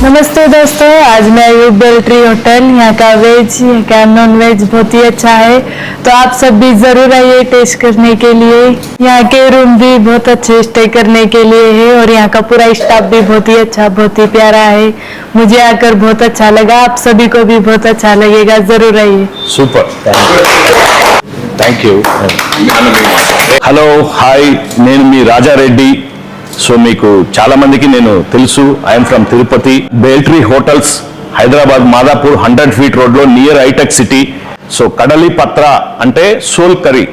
नमस्ते दोस्तों, आज मैं आई हूँ बेलट्री होटल। यहाँ का वेज, यहाँ का नॉन वेज बहुत ही अच्छा है, तो आप सब भी जरूर आइए टेस्ट करने के लिए। यहाँ के रूम भी बहुत अच्छे स्टे करने के लिए है और यहाँ का पूरा स्टाफ भी बहुत ही अच्छा, बहुत ही प्यारा है। मुझे आकर बहुत अच्छा लगा, आप सभी को भी बहुत अच्छा लगेगा, जरूर आइए। Super thank you hello hi నేను మీ రాజారెడ్డి సో మీకు చాలా మందికి నేను తెలుసు I'm from Tirupati Beltree hotels Hyderabad Madhapur 100 feet రోడ్లో near Hitech City so Kadali Patra అంటే సోల్ కర్రీ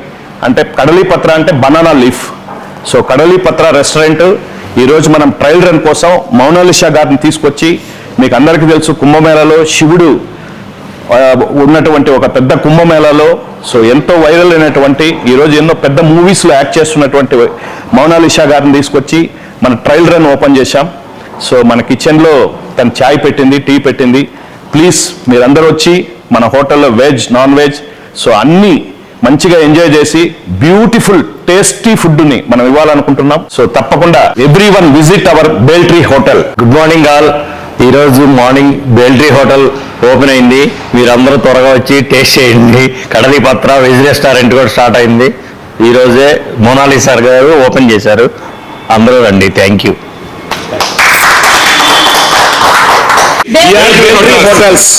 అంటే కడలి పత్ర అంటే బనానా లీఫ్ సో కడలి పత్ర రెస్టారెంట్ ఈరోజు మనం ట్రయల్ రన్ కోసం మౌనాలిషా గారిని తీసుకొచ్చి మీకు అందరికీ తెలుసు కుంభమేళాలో శివుడు ఉన్నటువంటి ఒక పెద్ద కుంభమేళాలో సో ఎంతో వైరల్ అయినటువంటి ఈరోజు ఎన్నో పెద్ద మూవీస్లో యాక్ట్ చేస్తున్నటువంటి మౌనాలిషా గారిని తీసుకొచ్చి మన ట్రయల్ రన్ ఓపెన్ చేశాం. సో మన కిచెన్లో తను ఛాయ్ పెట్టింది, టీ పెట్టింది. ప్లీజ్ మీరందరూ వచ్చి మన హోటల్లో వెజ్ నాన్ వెజ్ సో అన్నీ మంచిగా ఎంజాయ్ చేసి బ్యూటిఫుల్ టేస్టీ ఫుడ్ని మనం ఇవ్వాలనుకుంటున్నాం. సో తప్పకుండా everyone visit our Beltree hotel. Good morning all. ఈరోజు మార్నింగ్ బేల్ట్రీ హోటల్ ఓపెన్ అయింది. మీరందరూ త్వరగా వచ్చి టేస్ట్ చేయండి. కడలి పత్ర వెజ్ రెస్టారెంట్ కూడా స్టార్ట్ అయింది. ఈరోజే మోనాలిసా గారు ఓపెన్ చేశారు. అందరూ రండి. Thank you. హోటల్స్